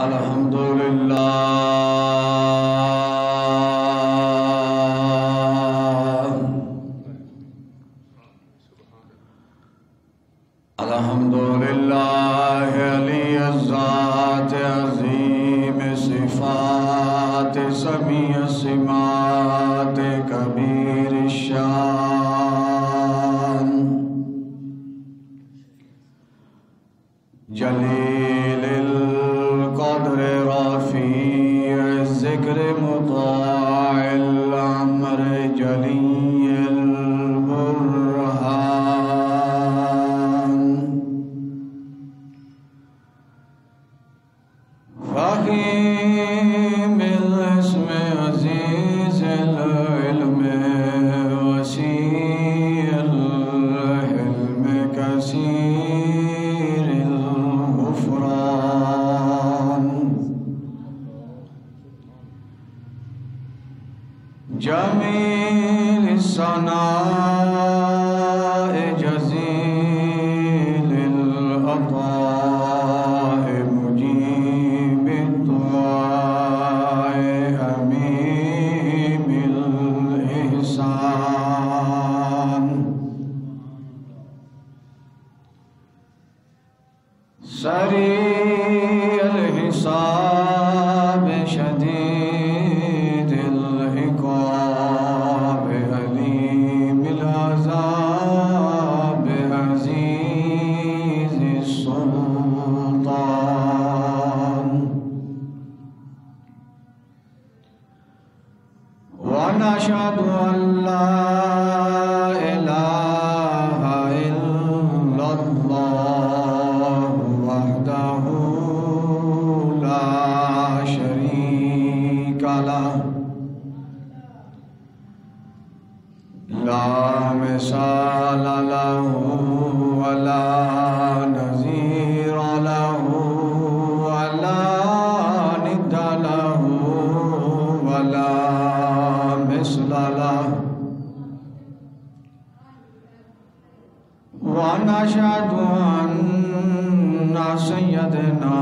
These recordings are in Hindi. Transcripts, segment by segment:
अल्हम्दुलिल्लाह अली ज़ात अज़ीम सिफ़ात समी सिमात कबीर शान जलील क़द्र रफ़ी ज़िक्र मुताअल अम्र जलील बुरहान फ़हीम इस्म अज़ीज़ इल्म वसीअल हिल्म कसीर गुफ़रान जमील सनाए जज़ील अताए मुजीब दुआए हमीमिल ihsan सरीअल हिसाब शदीदिल इक़ाब अलीमिल अज़ाब अज़ीज़िस सुल्तान व नशहदु अल्ला इलाहा इल्लल्लाह वहदहु ला शरीका लह ला मिसाल लहु व ला नज़ीर लहु व ला निद्द लहु व ला मिस्ल लहु व नशहदु अन्ना सय्यदना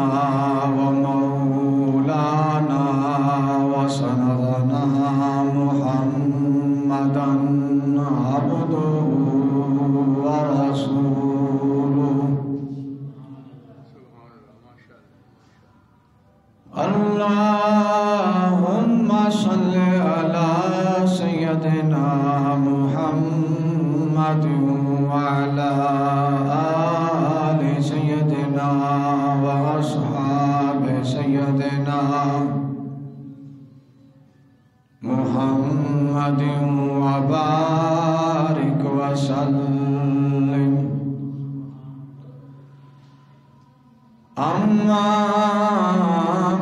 व मौलाना व सनदना मुहम्मदन अब्दुहु व रसूलुहु अल्लाहुम्मा सल्लि अला सय्यदिना मुहम्मद व अला आलि सय्यदिना व अस्हाबि सय्यदिना मुहम्मद व बारिक व सल्लिम अम्मा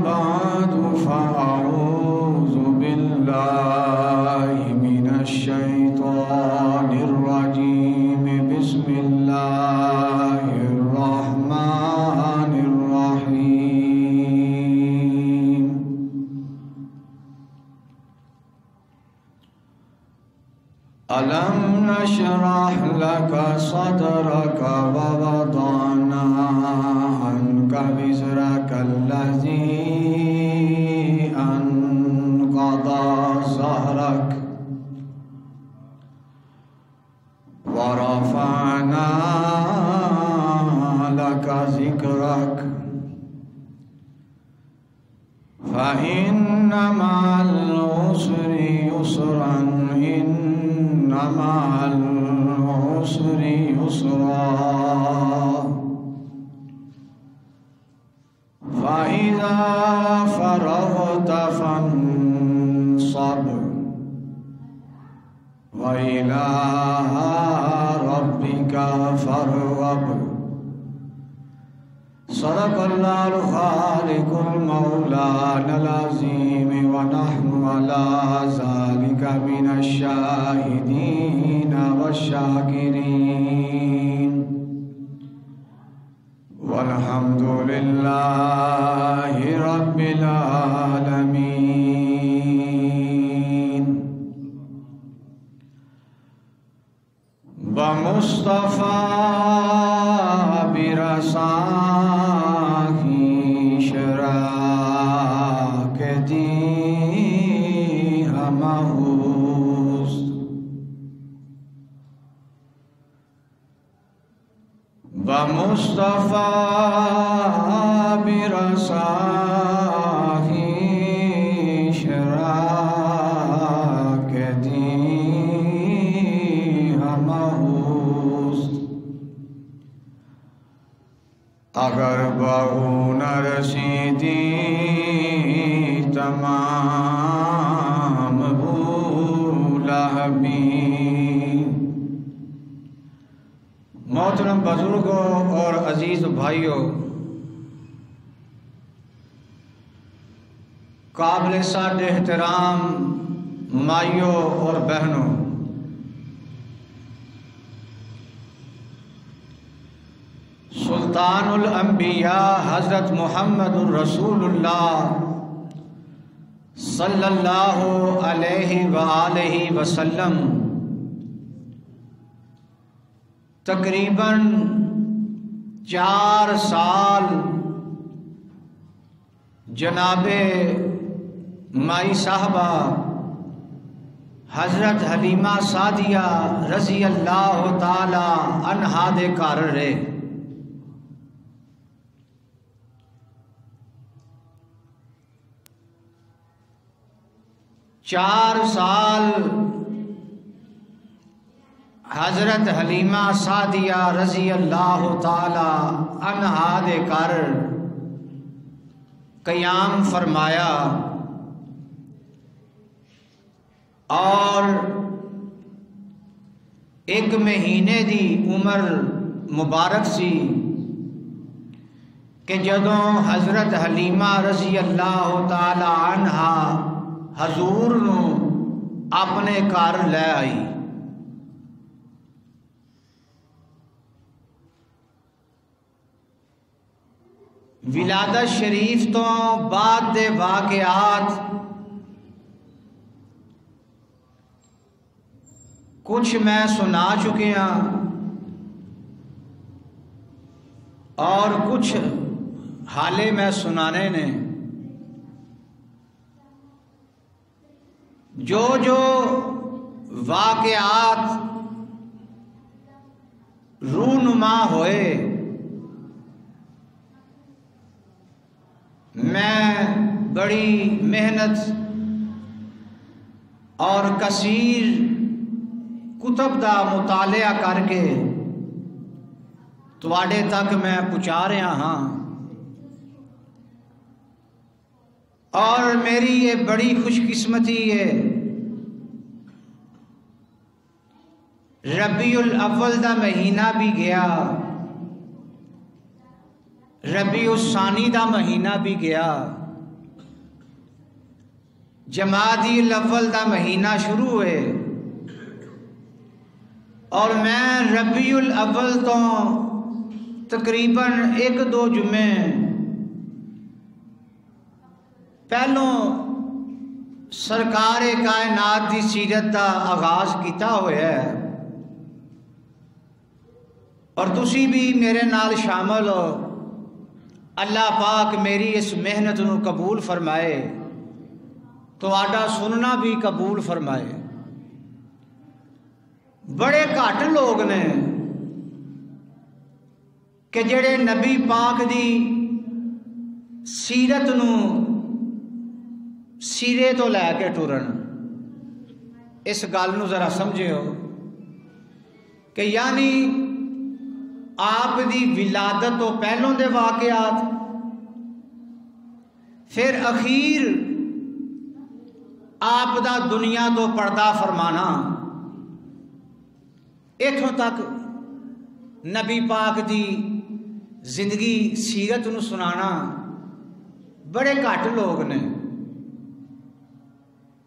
बादु फ़अऊज़ु बिल्लाहि मिनश शैतानिर रजीम बिस्मिल्लाहिर रहमानिर रहीम अलम नशरह लका सदरक व वदअना अन्का विज़रका अल्लज़ी अनक़ज़ ज़हरक व रफ़अना लका ज़िक्रक फ़इन्न मअल उसरि युस्रन इन्न मअल उसरि युस्रा फ़इज़ा फ़रग़त फ़ंसब व इला रब्बिका फ़रग़ब सदक़ल्लाहुल ख़ालिक़ुल मौलानाल अज़ीम व नहनु अला ज़ालिका मिनश शाहिदीन वश्शाकिरीन वल्हम्दुलिल्लाहि रब्बिल आलमीन बमुस्तफ़ा बिरसाखी शरा व मुस्तफ़ा बिरसाही शराक दी हमहुस्त। अगर बहु न रसीदी तमाम भूलहबी। मोहतरम बुजुर्गों और अजीज़ भाइयों, काबिल साद एहतराम माइयों और बहनों, सुल्तानुल अंबिया हज़रत मुहम्मदुर रसूलुल्लाह सल्लल्लाहु अलैहि व आलिहि वसल्लम तकरीबन 4 साल जनाबे माई साहबा हज़रत हलीमा सादिया रज़ी अल्लाह ताला अन्हा दे घर रहे। चार साल हज़रत हलीमा सादिया रज़ी अल्लाह ताला अन्हा दे घर क़याम फरमाया और 1 महीने दी उम्र मुबारक सी कि जदों हज़रत हलीमा रज़ी अल्लाह ताला अन्हा हजूर नू अपने घर लै आई। विलादत शरीफ तो बाद दे वाक़यात कुछ मैं सुना चुके हाँ और कुछ हाले मैं सुनाने ने। जो जो वाक़यात रूनुमा होए मैं बड़ी मेहनत और कसीर कुतब दा मुतालिया करके तुहाडे तक मैं पहुँचा रहा हाँ। और मेरी ये बड़ी खुशकिस्मती है, रबीउल अव्वल दा महीना भी गया, रबीउल सानी दा महीना भी गया, जमादील अव्वल दा महीना शुरू हुए और मैं रबीउल अव्वल तो तकरीबन 1-2 जुमे पहलों सरकार कायनात की सीरत का आगाज किया होया है और तुसी भी मेरे नाल शामिल हो। अल्लाह पाक मेरी इस मेहनत नू कबूल फरमाए, तुहाडा सुनना भी कबूल फरमाए। बड़े घट लोग ने कि जेड़े नबी पाक दी सीरत नू सिरे तो लैके टुरन। इस गल नू जरा समझियो कि यानी आप दी विलादत तो पहलों दे वाक़यात, फिर अखीर आप दा दुनिया तो पर्दा फरमाना, इथों तक नबी पाक दी जिंदगी सीरत नू सुनाना बड़े घट लोग ने।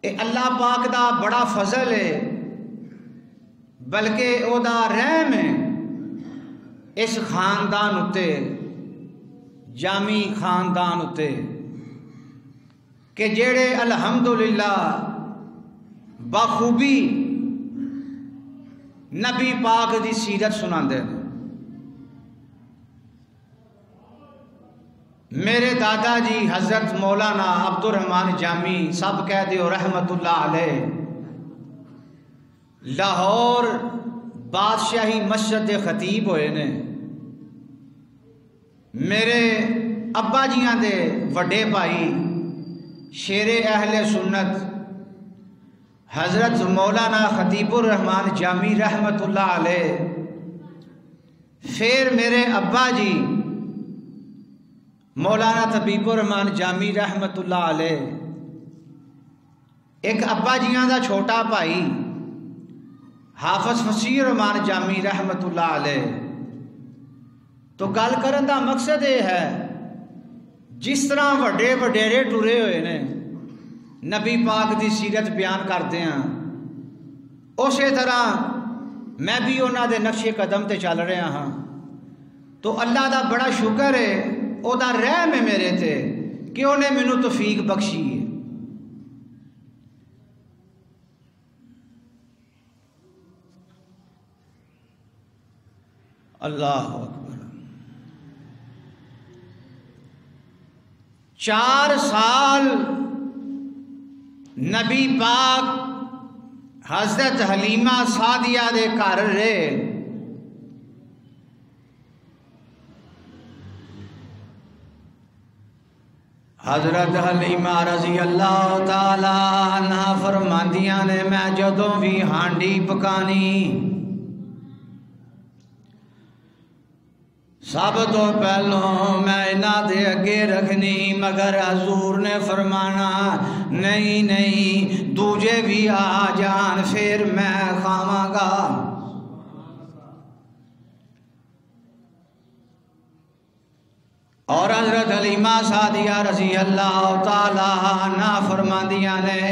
ये अल्लाह पाक दा बड़ा फजल है, बल्कि ओदा रहम है इस खानदान उत्ते, जामी खानदान उत्ते, कि जेड़े अल्हम्दुलिल्लाह बखूबी नबी पाक दी सीरत सुनांदे हैं। मेरे दादा जी हज़रत मौलाना अब्दुर्रहमान जामी सब कह दियो रहमतुल्लाह अलैह, लाहौर बादशाही मस्जिद दे खतीब होए ने मेरे अब्बा जियां दे वड्डे भाई शेरे अहले सुन्नत हज़रत मौलाना खतीबुर रहमान जामी रहमतुल्लाह अलैह, फिर मेरे अब्बा जी मौलाना तबीबुर रहमान जामी रहमतुल्लाह अलैह, एक अब्बा जियां दा छोटा भाई हाफिज फसीह रहमान जामी रहमतुल्लाह अलैह। तो गल करन दा मकसद यह है, जिस तरह वड्डे वडेरे टुरे हुए ने नबी पाक की सीरत बयान करते हैं, उस तरह मैं भी उन्हों के नक्शे कदम ते चल रहा हाँ। तो अल्लाह का बड़ा शुक्र है, उहदा रहम है मेरे ते कि उन्हें मैनू तौफीक बख्शी है। अल्लाह अकबर। 4 साल नबी पाक हज़रत हलीमा सादिया दे घर रहे। हज़रत हलीमा रज़ी अल्लाह ताला अन्हा फरमांदियां ने, मैं जदों भी हांडी पकानी सब तो पहलों मैं इन्हां दे अगे रखनी, मगर हजूर ने फरमाना नहीं नहीं दूजे भी आ जान फिर मैं खावांगा। और हज़रत हलीमा सादिया रज़ी अल्लाह ताला अन्हा फरमांदियां ने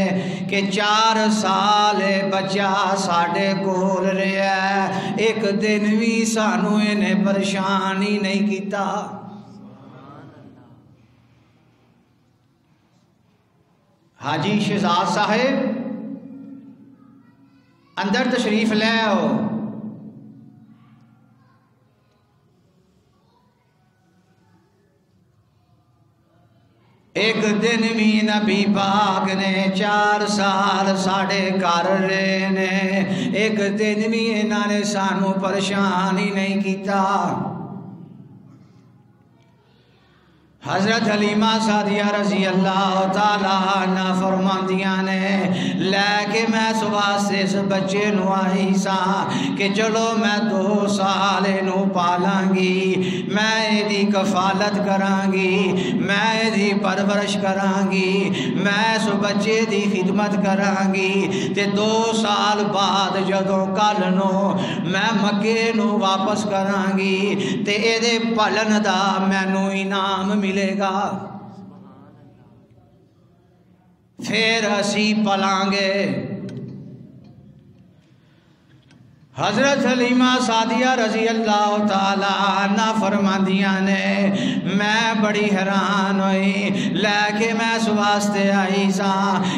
कि 4 साल बच्चा साढ़े कोल रहा, एक दिन भी सानू इन्हें परेशान ही नहीं किया। हाजी शहजाद साहेब अंदर तशरीफ ले आओ। एक दिन भी नबी पाक ने 4 साल साढ़े घर रहे ने, एक दिन भी इन्होंने सानू परेशान ही नहीं किया। हज़रत हलीमा सादिया रज़ी अल्लाह ताला अन्हा फरमांदियां ने, लैके मैं इस वास्ते इस बच्चे नू आई सा कि चलो मैं 2 साल इनू पालांगी, मैं इहदी कफालत करांगी, मैं इहदी परवरिश करांगी, मैं इस बच्चे दी खिदमत करांगी, ते 2 साल बाद जदों कल नू मैं मक्के नू वापस करांगी ते इहदे पलन दा मैनू इनाम मिलेगा, फिर असी पलांगे। हज़रत हलीमा सादिया रज़ी अल्लाह ताला अन्हा फरमांदियां ने, मैं बड़ी हैरान हुई, लैके मैं इस वास्ते आई सा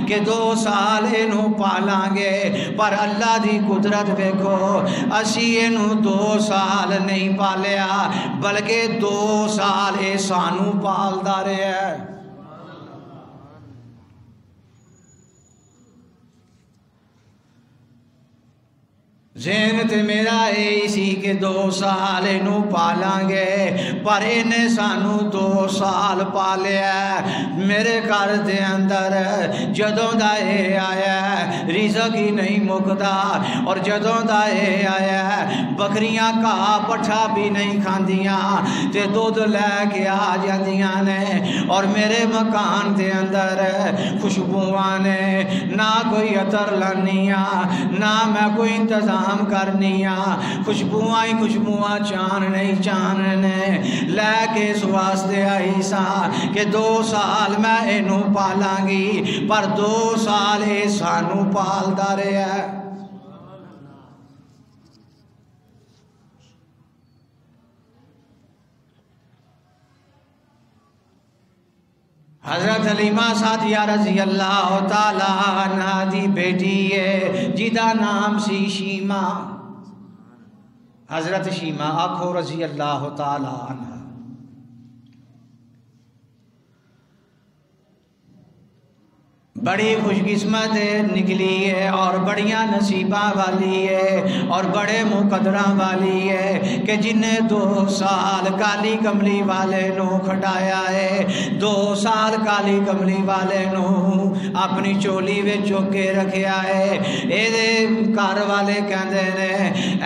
कि 2 साल इनू पालांगे, पर अल्लाह दी कुदरत देखो, असी इनू 2 साल नहीं पालिया बल्कि 2 साल ये सानू पालदा रहा। ज़हन ते मेरा यही सी कि 2 साल इनू पालांगे, पर इन्हें सानू 2 साल पालिया। मेरे घर दे अंदर जदों दा ये आया रिज़क ही नहीं मुकदा, और जदों दा ये आया बकरियां घाह पट्ठा भी नहीं खांदियां ते दुध लैके आ जांदियां ने, और मेरे मकान दे अंदर खुशबुआं ने, ना कोई अतर लानिया ना मैं कोई इंतजाम करनी आ, खुशबुआं ही खुशबुआं चान नहीं चानने, लैके इस वास्ते आई सा कि 2 साल मैं इनू पालांगी, पर 2 साल ये सानू पालदा रहा। हज़रत हलीमा सादिया रज़ी अल्लाह ताला अन्हा दी बेटी है जिदा नाम सी शीमा, हज़रत शीमा आखो रज़ी अल्लाह ताला अन्हा। बड़ी खुशकिस्मत निकली है और बढ़िया नसीबा वाली है और बड़े मुकदरा वाली है कि जिन्हें 2 साल काली कमली वाले नू खटाया है। 2 साल काली कमली वाले नू अपनी चोली में चुक के रखा है। ये घर वाले कहते ने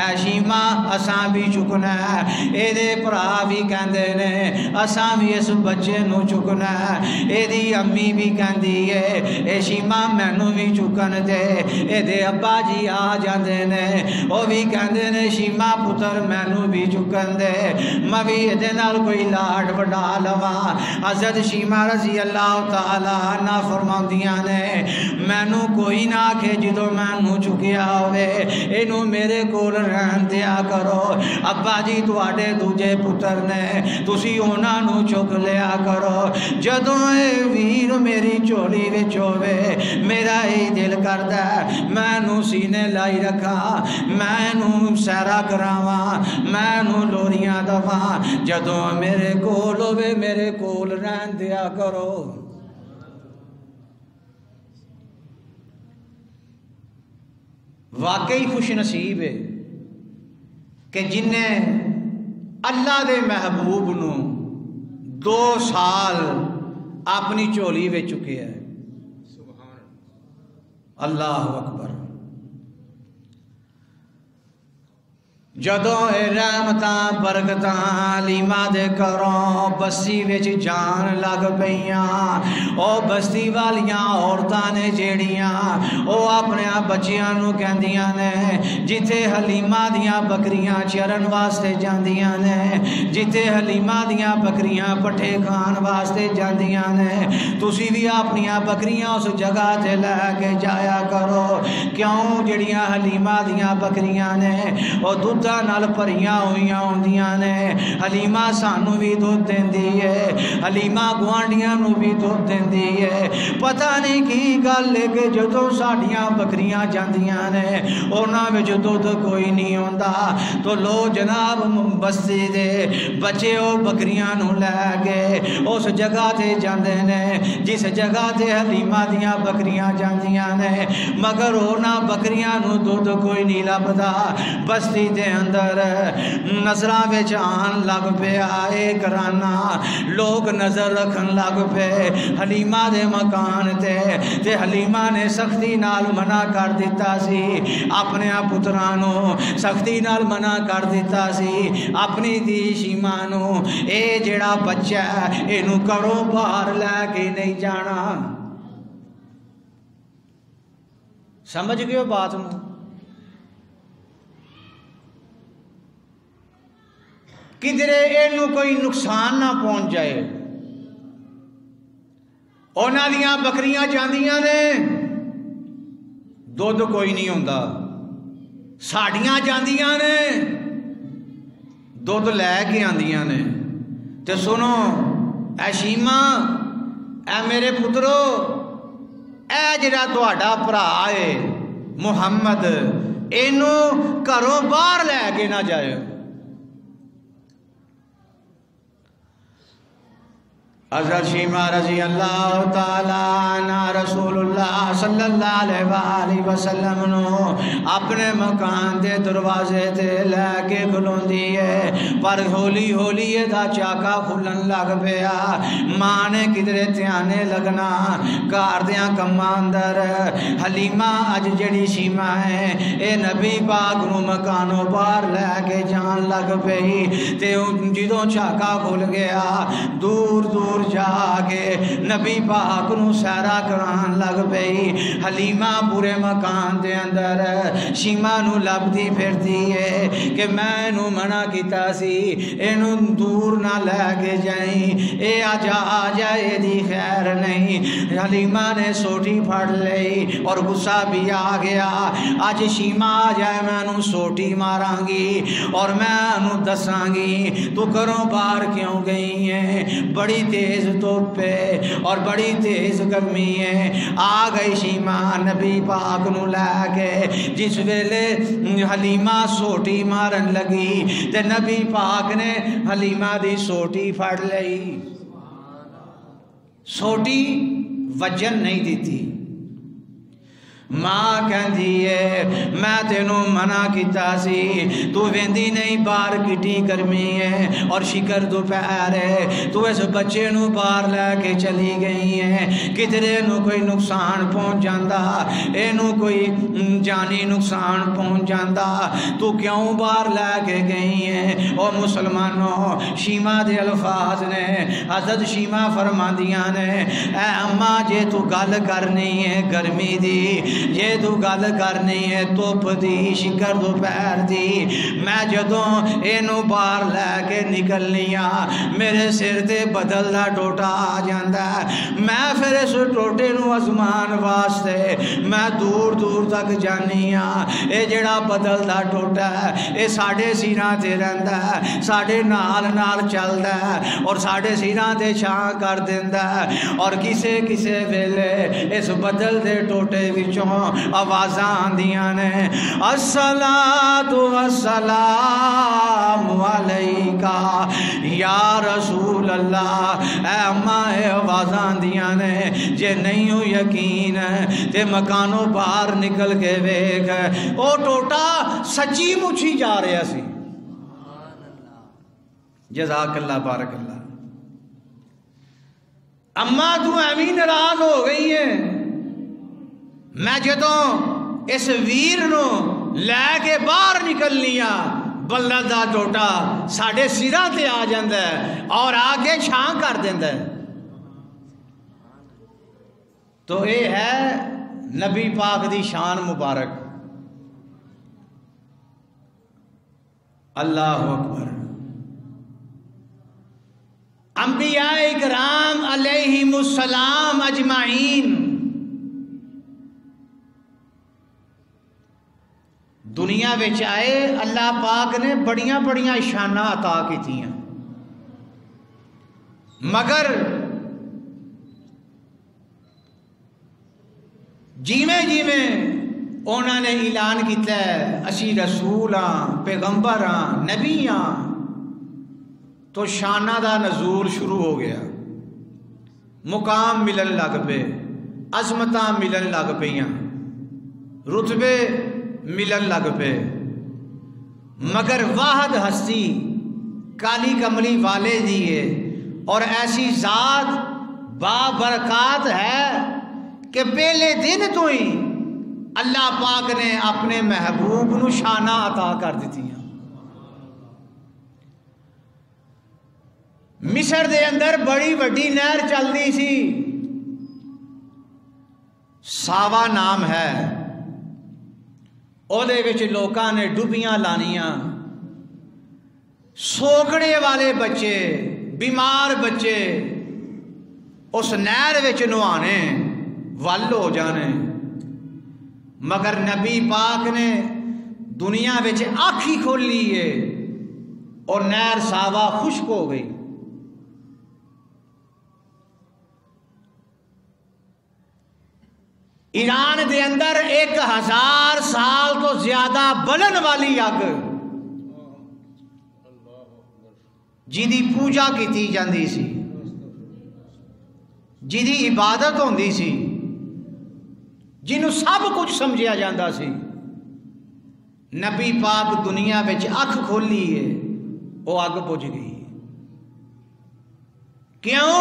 ऐशीमा असा भी चुकना है, ये भरा भी कहते ने असा भी इस बच्चे नू चुकना है। यदी अम्मी भी कहती है ए शीमा मैनू भी चुकन दे। ये अब्बा जी आ जाते ने वह भी कहते ने शीमा पुत्र मैनू भी चुकन दे, मैं भी ये कोई लाड वडा लवा। हज़रत शीमा रज़ी अल्लाह तआला अन्हा फरमाउंदियां ने मैनू कोई ना आखे जो मैनू चुकिया होवे इनू मेरे कोल रहन दिया करो। अब्बा जी तुहाडे दूजे पुत्र ने तुसी उन्हां नू चुक लिया करो। जदों ये वीर मेरी झोली विच होवे मेरा यही दिल करदा मैनू सीने लाई रखा, मैनू सैरा करावा, मैनू लोरियां दवा। जदों मेरे कोल होवे मेरे कोल रहन दिया करो। वाकई खुश नसीब है कि जिन्हें अल्लाह दे महबूब नू 2 साल अपनी झोली में चुके है। अल्लाह अकबर। जदों रहमतां बरकतां हलीमा दे घरों बस्ती विच जान लग पईयां, ओ बस्ती वालियां औरतां ने जेड़ियां ओ अपने बच्चियां नू कहंदियां ने जिथे हलीमा दियां बकरियां चरन वास्ते जांदियां ने, जिथे हलीमा दियां बकरियां पट्ठे खान वास्ते जांदियां ने, तुसी भी अपनियां बकरियां उस जगह ते लैके जाया करो। क्यों जड़ियां हलीमा दियां बकरियां ने ओ दुद्ध नाल भरियां हुईयां होंदियां ने। हलीमा सानू भी दुध देंदी है, हलीमा गुआंढियां नू भी दुध देंदी है। पता नहीं की गल है कि जदों साडियां बकरियां जांदियां ने उन्हां विच दुध कोई नहीं होंदा तो लो जनाब बस्ती दे बच्चे ओ बकरियां नू लैके उस जगह ते जांदे ने जिस जगह ते हलीमा दियां बकरियां जांदियां ने, मगर उन्हां बकरियां नू दुध कोई नहीं लभदा। बस्ती दे अंदर नजरां विच आन लग पिया ए कराना, लोग नजर रखन लग पे हलीमा दे मकान ते हलीमा ने सख्ती नाल मना कर दिता सी, अपने पुत्रां नू सख्ती नाल मना कर दिता सी अपनी धी शीमा नू ए जेड़ा बच्चा है इनू घरों बाहर लैके नहीं जाना। समझ गए बात नू? किधरे इनू कोई नुकसान ना पहुंच जाए। उन्हां दियां बकरियां जांदियां ने दुध कोई नहीं होंदा, साड़ियां जांदियां ने दुध लैके आंदियां ने। ते सुनो ऐ शीमा ऐ मेरे पुत्रो ऐ जिहड़ा तुहाडा भरा है मुहम्मद इनू घरों बाहर लैके ना जाए। हज़रत शीमा रज़ी अल्लाह ताला अन्हा रसूलुल्लाह सल्लल्लाहु अलैहि वसल्लम नू अपने मकान के दरवाजे ते लैके खलोंदी है, पर हौली हौली इहदा चाका खुलन लग पिया। मां ने किधरे ध्याने लगना घर दियां कम्मां अंदर। हलीमा अज जड़ी शीमा है ये नबी पाक नू मकानों बाहर लैके जान लग पई ते जदों चाका खुल गया दूर दूर जाके नबी पाक नू सैरा करान लग पई। हलीमा पूरे मकान दे अंदर शीमा नू लभदी फिरदी है कि मैं नू मना कीता सी इनू दूर ना लैके जाई, ए आ जाए दी खैर नहीं। हलीमा ने सोटी फड़ लई और गुस्सा भी आ गया, अज शीमा आ जाए मैं सोटी मारांगी और मैं दसांगी तू घरों बाहर क्यों गई है। बड़ी तेज धुप है और बड़ी तेज गर्मी है। आ गई शीमा नबी पाक नू लैके। जिस वेले हलीमा सोटी मारन लगी ते नबी पाक ने हलीमा दी सोटी फड़ लई। सोटी वजन नहीं दी, मां कहती है मैं तेनू मना किया सी, तू वेंदी नहीं बाहर किड्डी गर्मी है और शिकर दोपहर है, तू इस बच्चे नू बाहर लैके चली गई है, किधरे नू कोई नुकसान पहुँच जाता, इनू कोई जानी नुकसान पहुँच जाता, तू क्यों बाहर लैके गई है। और मुसलमानों शीमा दे अल्फाज ने, हज़रत शीमा फरमांदियां ने ऐ अम्मा जे तू गल करनी है गर्मी दी, जे तू गल करनी है धुप दी शिकर दोपहर दी, मैं जदों इनू बाहर लैके निकलनी आ मेरे सिर ते बदल दा टोटा आ जाता है, मैं फिर इस टोटे नू आजमान वास्ते मैं दूर दूर तक जानी हाँ। ये जड़ा बदल दा टोटा है ये साढ़े सिरां ते रहिंदा है, साढ़े नाल नाल चलदा है और साढ़े सिरां ते छां कर दिंदा है। और किसे किसे वेले इस बदल दे टोटे विचों आवाज़ां आंदियां ने अस्सलातु वस्सलामु अलैका या रसूल अल्लाह। ऐ अम्मा ये आवाज़ां आंदियां ने जे नहीं हो यकीन ते मकानों बाहर निकल के वेख, ओ टोटा सच्ची मुछी जा रहा सी। जज़ाकल्लाह बारकल्लाह। अम्मा तू एवं नाराज हो गई है, मैं जदों इस वीर नू लैके बाहर निकलनी आ बल्लद दा टोटा साढ़े सिरां ते आ जांदा है और आगे छां कर देंदा है। तो ये है नबी पाक दी शान मुबारक। अल्लाह अकबर। अंबिया इकराम अलैहिमुस्सलाम अजमाइन दुनिया विच आए, अल्लाह पाक ने बड़िया बड़िया शाना अता कीतियां, मगर जिमें जिमें उन्होंने ऐलान किया असी रसूल हाँ पैगंबर हाँ नबी हाँ, तो शाना दा नजूल शुरू हो गया, मुकाम मिलन लग पे, अजमतां मिलन लग पईयां, रुतबे मिलन लग पे, मगर वाहद हस्ती काली कमली वाले दी है और ऐसी जात बाबरकात है कि पहले दिन तो ही अल्लाह पाक ने अपने महबूब नू शाना अता कर दी। मिस्र दे अंदर बड़ी वड्डी नहर चलती सी, सावा नाम है, ओदे विच लोकां ने डुबियां लानियां, सोकड़े वाले बच्चे बीमार बच्चे उस नहर विच नहाने वल हो जाने, मगर नबी पाक ने दुनिया विच अख ही खोली है और नहर सावा खुश्क हो गई। ईरान के अंदर 1000 साल तो ज्यादा बलन वाली अग जिदी पूजा की जाती सी, जिदी इबादत होंदी सी, जिन्हों सब कुछ समझिया जाता सी, नबी पाक दुनिया विच अख खोली है वो अग बुझ गई। क्यों?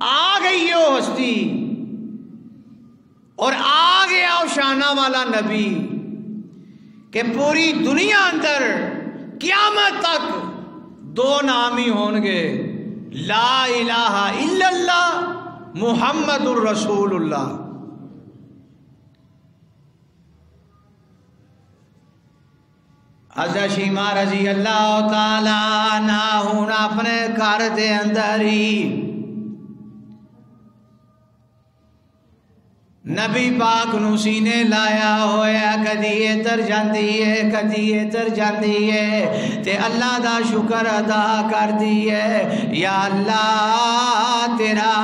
आ गई वो हस्ती और आ गया वो शाना वाला नबी कि पूरी दुनिया अंदर क़यामत तक दो नाम ही होंगे, ला इलाहा इल्लल्लाह मुहम्मदुर रसूलुल्लाह। हज़रत शीमा रज़ी अल्लाह ताला अन्हा हुण अपने घर दे अंदर ही नबी पाक नू सीने लाया होया, कदी इधर जाती है कदी इधर जाती है, ते अल्लाह दा शुक्र अदा कर दी है। या अल्लाह तेरा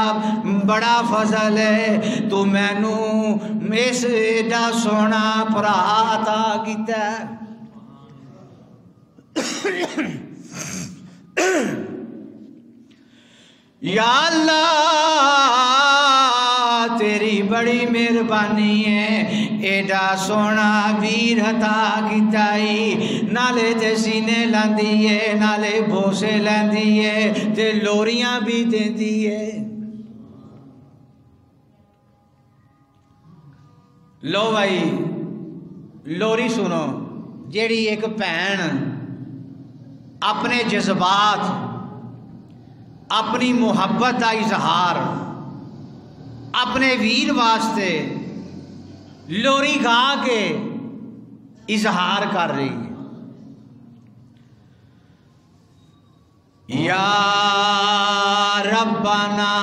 बड़ा फजल है, तू मैनू इस एडा सोहना भरा अता कीता। या अल्लाह तेरी बड़ी मेहरबानी है एडा सोना वीर हता किताई नाले ते सीने लांदी है नाले भोसे लैंदी है ते लोरियां भी देंदी है। लो भाई लोरी सुनो, जेड़ी एक भैन अपने जज्बात अपनी मुहब्बत का इजहार अपने वीर वास्ते लोरी गा के इजहार कर रही है। या रब्बाना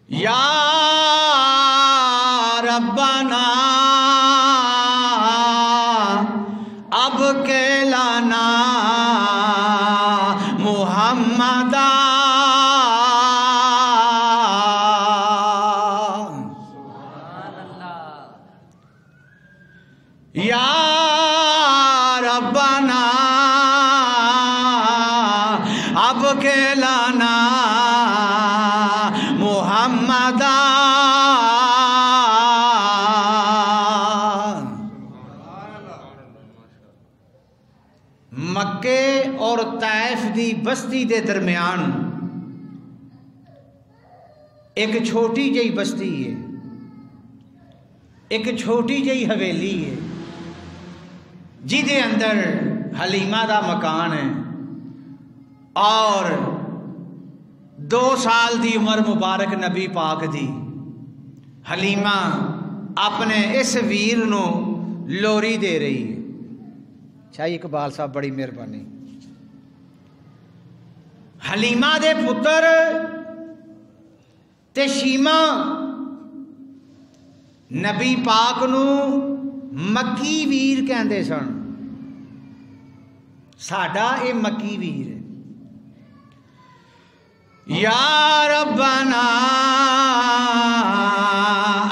या रब्बाना अब के लाना मुहम्मदा या रब्बाना अब के लाना मुहम्मदा। मक्के और तैफ दी बस्ती दे दरम्यान एक छोटी जी बस्ती है, एक छोटी जी हवेली है जिदे अंदर हलीमा दा मकान है और 2 साल दी उम्र मुबारक नबी पाक दी। हलीमा अपने इस वीर नू लोरी दे रही है। शाही इकबाल साहब बड़ी मेहरबानी। हलीमा दे पुत्र ते शीमा नबी पाक नू मक्की वीर कहंदे सन। साडा ये मक्की वीर है। या रब्बाना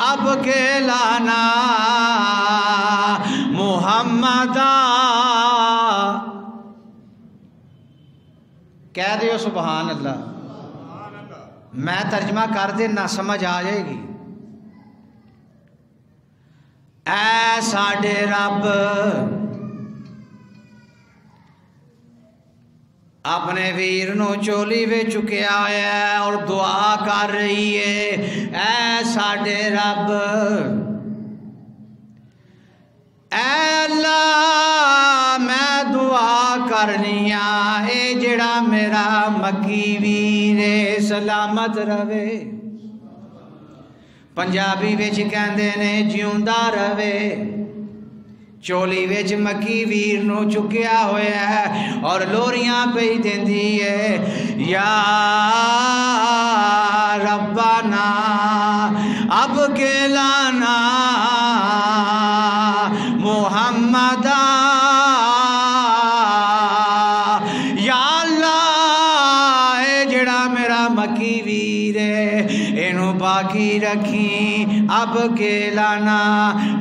अब के लाना मुहम्मदा। कह दो सुभान अल्लाह। मैं तर्जमा कर देना, समझ आ जाएगी। ऐ साडे रब अपने वीर नू चोली में चुकया होया है और दुआ कर रही है। ऐ साडे रब ऐ अल्लाह मैं दुआ करनी आ ए जेड़ा मेरा मक्की वीर है सलामत रवे। पंजाबी विच कहंदे ने जिउंदा रवे। चोली विच मक्की वीर नू चुकया होया है और लोरियां पई देंदी है। या रब्बाना अब के लाना मुहम्मदा। या अल्लाह ए जेड़ा मेरा मक्की वीर है इनू बाकी रखी अब के लाना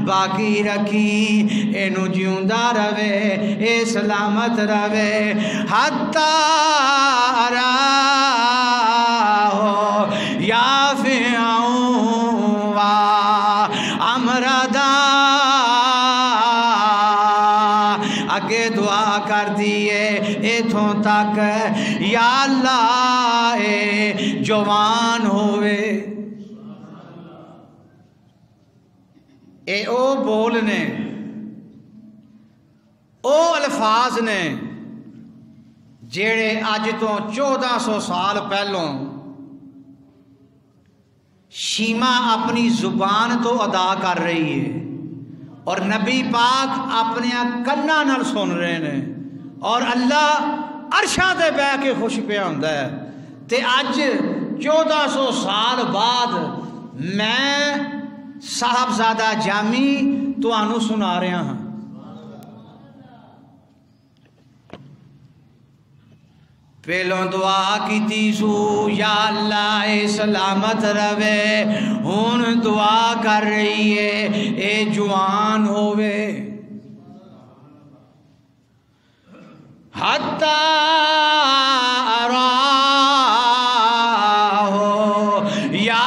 बाकी रखी। इनू जिउंदा रवे ए सलामत रवे। हत्ता हो या फिआऊं वा अमरदा। अगे दुआ कर दिए इथों तक या अल्लाह ए जवान होवे। ए ओ बोल ने ओ अल्फाज ने जेड़े अज तो 1400 साल पहलों शीमा अपनी जुबान तो अदा कर रही है और नबी पाक अपने कन्ना नाल सुन रहे ने और अल्लाह अरशा ते बह के खुश पिया हुंदा है। ते अज 1400 साल बाद मैं साहबजादा जामी तुहानू सुना रहा हाँ। पहलों दुआ की सू या अल्लाह ए सलामत रवे। हुण दुआ कर रही है ए जवान होवे। हत्ता हो या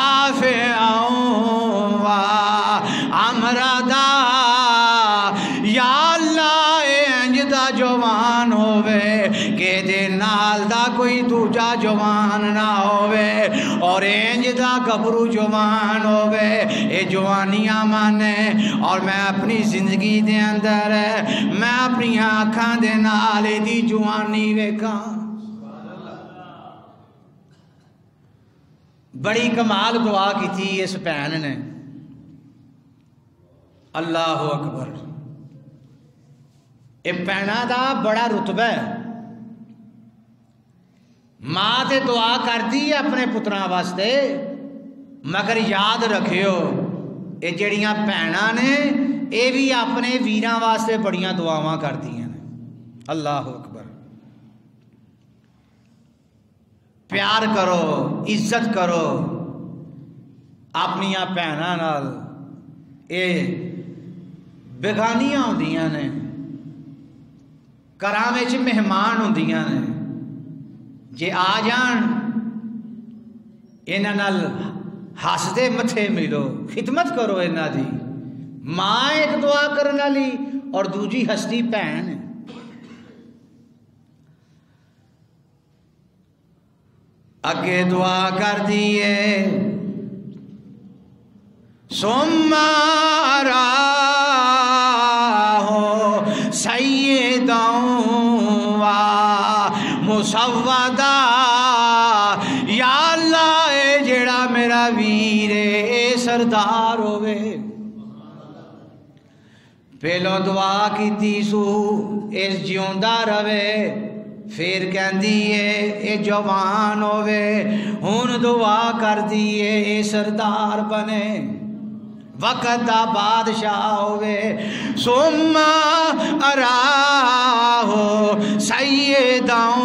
जवान होवे कि दे नाल दा कोई दूजा जवान ना होवे और इंज दा गबरू जवान होवे। ये जवानियां माने और मैं अपनी जिंदगी दे अंदर मैं अपनी आँखां दे नाल इहदी जवानी वेखां। बड़ी कमाल दुआ की इस भैन ने। अल्लाह अकबर। ये भैना का बड़ा रुतबा है। मां तो दुआ करती है अपने पुत्रां वास्ते, मगर याद रखियो ये जड़ियां भैनां ने ये भी अपने वीरां वास्ते बड़ियां दुआवां करदियां ने। अल्लाह अकबर। प्यार करो, इज्जत करो अपनियां भैनां नाल। ये बेगानियां होंदियां ने, घरां विच मेहमान होंदियां ने। जे आ जान इन्हां नाल हसदे मथे मिलो, खिदमत करो इन्हां दी। मां एक दुआ करन वाली और दूजी हसदी भैन। अगे दुआ कर दिए सोमारा मुसव्वदा या अल्लाह जेड़ा मेरा वीर है सरदार होवे। पहलो दुआ की सू इस जिਉਂदा रवे, फिर कहती है ये जवान होवे। हुन दुआ कर दी है ये सरदार बने, वक़्त दा बादशाह होवे। सुम्मा अराहो सैयदां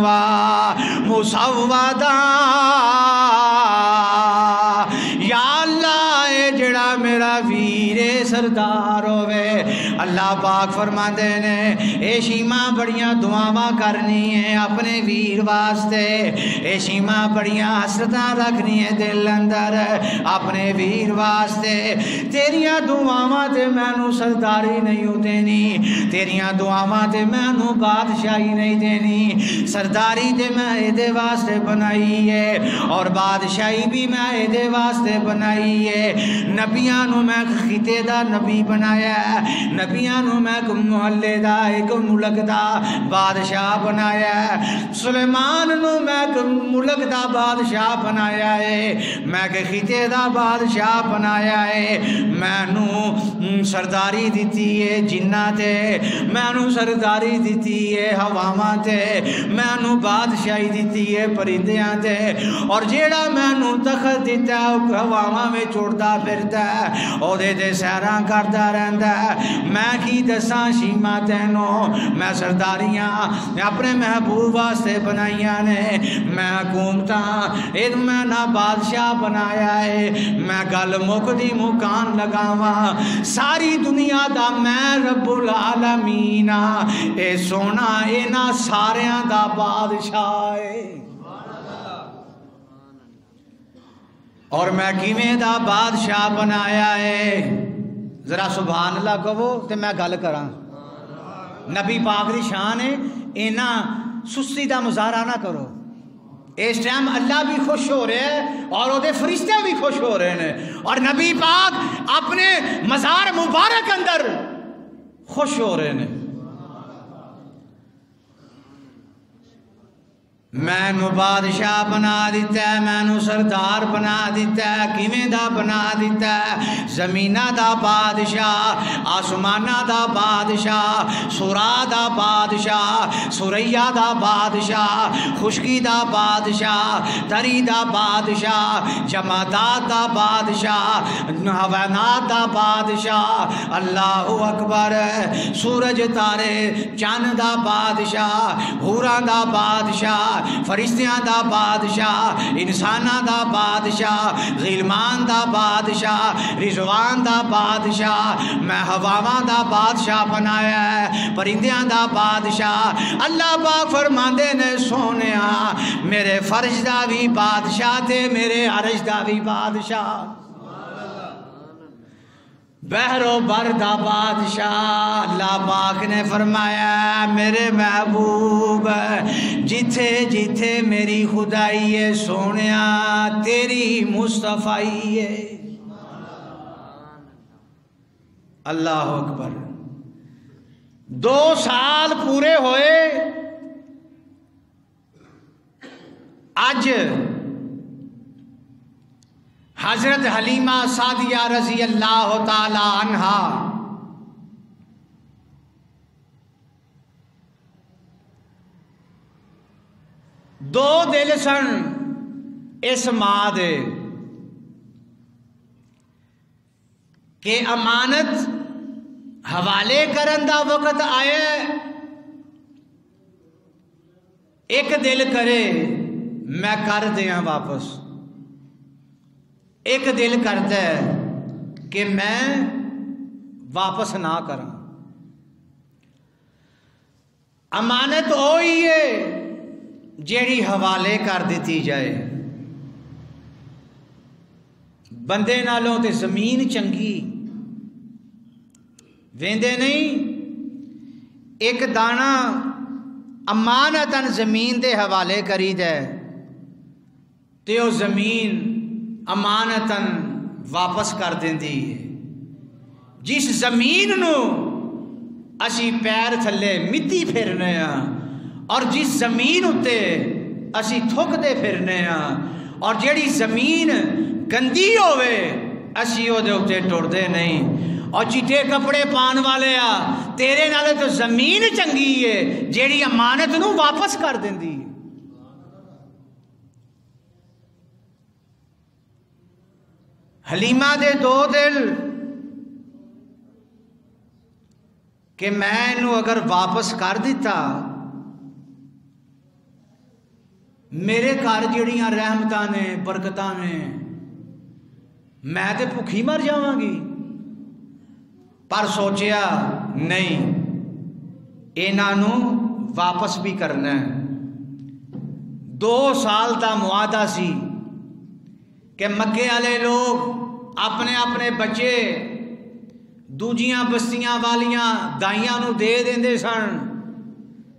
वा मुसव्वदा या अल्लाह जेड़ा मेरा वीर सरदार होवे। अल्लाह पाक फरमाते ने ये शीमा बड़ियां दुआवां करनी है अपने वीर वास्ते। ये शीमा बड़ियां हसरतां रखनी है दिल अंदर अपने वीर वास्ते। तेरियां दुआवां ते मैनू सरदारी नहीं देनी, तेरियां दुआवां ते मैनू बादशाही नहीं देनी। सरदारी ते मैं एदे वास्ते बनाई है और बादशाही भी मैं एदे वास्ते बनाई है। नबियां नू मैं खिते दा नबी बनाया है, नबियां नू मैं मुहल्ले दा एक मुल्क दा बादशाह बनाया है। सुलेमान नू मैं मुल्क दा बादशाह बनाया है, मैं खिते दा बादशाह बनाया है। मैनू सरदारी दी है जिन्ना ते, मैनू सरदारी दी है हवावां ते, मैनू बादशाही दी है परिंदियां ते। और जेड़ा मैनू तखत दिता हवावां में उड़दा फिरदा ओदे ते सैरां करदा रहिंदा। मैं की दसां शीमा तैनू, मैं सरदारियां अपने महबूब वास्ते बनाइया ने। मैं हुकूमतां ए मैं ना बादशाह बनाया है। मैं गल मुकदी मुकान लगावा सारी दुनिया दा मैं रब्बुल आलमीन ए सोना इन्हां सारियां दा बादशाह है। और मैं किवें दा बादशाह बनाया है, जरा सुभान अल्लाह कहो तो मैं गल करा। नबी पाक दी शान है, इन्ना सुस्ती दा मुजाहरा ना करो। इस टाइम अल्लाह भी खुश हो रहे हैं और वो फरिश्ते भी खुश हो रहे हैं और नबी पाक अपने मज़ार मुबारक अंदर खुश हो रहे हैं। मैनू बादशाह बना दिता है, मैनू सरदार बना दिता है। किवें दा बना दिता है? जमीना दा बादशाह, आसमाना दा बादशाह, सुरा दा बादशाह, सुरैया दा बादशाह, खुशकी दा बादशाह, तरी दा बादशाह, जमादात दा बादशाह, हवानात दा बादशाह। अल्लाह अकबर। सूरज तारे चंद दा बादशाह, हूरां दा बादशाह, फरिश्तियां दा बादशाह, इंसाना दा बादशाह, गिलमान दा बादशाह, रिजवान दा बादशाह। मैं हवावां दा बादशाह बनाया है, परिंदियां दा बादशाह। अल्लाह पाक फरमांदे ने सोनिया मेरे फर्ज दा भी बादशाह ते मेरे अर्श दा भी बादशाह। बहरो बरदा बादशाह अल्लाह पाक ने फरमाया मेरे महबूब जिथे जिथे मेरी खुदाई है सोनिया तेरी मुस्तफाई है। अल्लाह अकबर। 2 साल पूरे होए अज हजरत हलीमा सादिया रजी अल्लाह ताला अन्हा दो दिल सन इस मां दे के अमानत हवाले करन दा वक्त आए। एक दिल करे मैं कर दिया वापस, एक दिल करता है कि मैं वापस ना करा। अमानत वही है जेड़ी हवाले कर दी जाए। बंदे नालों ते जमीन चंगी वेंदे नहीं। एक दाना अमानतन जमीन दे हवाले करी दे ते ओ जमीन अमानतन वापस कर देंदी है। जिस जमीन नू असी पैर थले मिट्टी फिरने और जिस जमीन उत्ते असी थुकदे फिरने और जेड़ी जमीन गंदी होवे असी ओदे उत्ते टुरदे नहीं। और चिट्टे कपड़े पान वाले तेरे नाले तो जमीन चंगी है जेड़ी अमानत नू वापस कर देंदी है। हलीमा दे 2 दिल कि मैं इनू अगर वापस कर दिता मेरे घर जड़ियां रहमतां ने बरकतां ने मैं तो भुखी मर जावांगी। पर सोचिया नहीं इन्हां वापस भी करना है। 2 साल का मुआदा सी कि मक्के वाले लोग अपने अपने बच्चे दूजियां बस्तियां वालियां दाइयां नू दे देंदे सन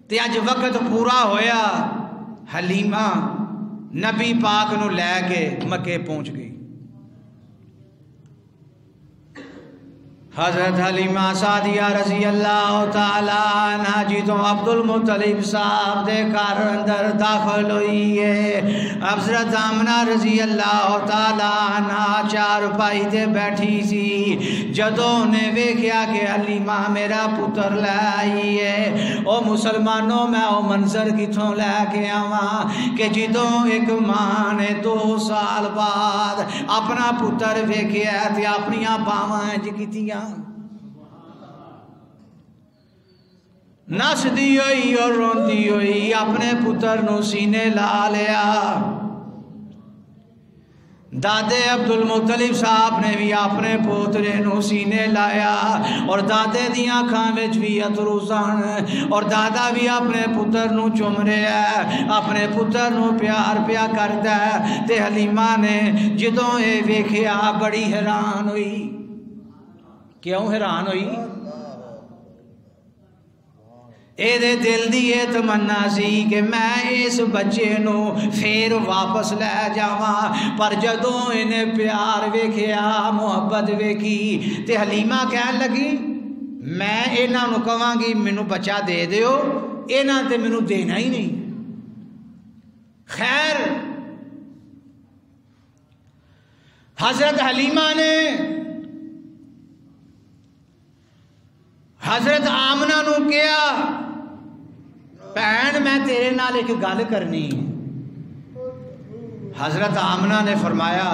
ते अज वक्त पूरा होया हलीमा नबी पाक नू लैके मक्के पहुंच गई। हजरत हलीमा सादिया रजी अल्लाह ताला अन्हा जी तो अब्दुल मुत्तलिब साहब दे घर अंदर दाखिल हुई है। हजरत आमना रजी अल्लाह ताला अन्हा चारपाई ते बैठी सी। जदों ने वेख्या कि हलीमा मेरा पुत्र लै आई है ओ मुसलमानों मैं ओ मंजर किथों लैके आवा कि जदों एक मां ने 2 साल बाद अपना पुत्र वेख्या ते अपनियां बावां इंज कीतियां नसदी हुई और रोंदी हुई अपने पुत्र नू सीने ला लिया। दादे अब्दुल मुत्तलिब साहब ने भी अपने पोतरे नू सीने लाया और दादे दियां अखां विच भी अथरू सन और दादा भी अपने पुत्र नू चुम रहा है, अपने पुत्र नू प्यार पिया करदा है। ते हलीमा ने जदों ये वेख्या बड़ी हैरान हुई। क्यों हैरान हुई? एदे दिल दी ये तमन्ना सी कि मैं इस बच्चे नू फिर वापस लै जावा। पर जदों इन्हें प्यार वेख्या मुहब्बत वेखी ते हलीमा कहन लगी मैं इन्हां नू कहांगी मैनू बच्चा दे दिओ, इन्हां ते मैनू देना ही नहीं। खैर हजरत हलीमा ने हजरत आमना नू कहा भैन मैं तेरे नाल एक गल करनी। हजरत आमना ने फरमाया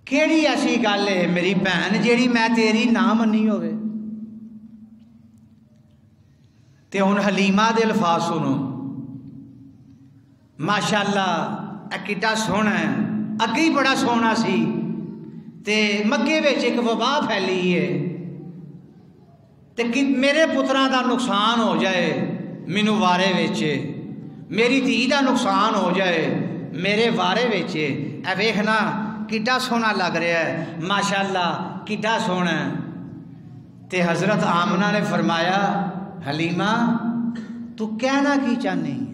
केड़ी ऐसी गल है मेरी भैन जेड़ी मैं तेरी ना मनी होवे। ते हुण हलीमा दे अल्फाज सुनो। माशाअल्लाह किड्डा सोहना है, अगे ही बड़ा सोहना सी ते मक्के विच एक वबा फैली है ते कि मेरे पुत्रां दा नुकसान हो जाए मैनू वारे विच, मेरी धी दा नुकसान हो जाए मेरे वारे विच। ए वेखना किड्डा सोहना लग रहा है, माशाअल्लाह किड्डा सोहना है। ते हज़रत आमना ने फरमाया, हलीमा तू कहना की चाहनी है?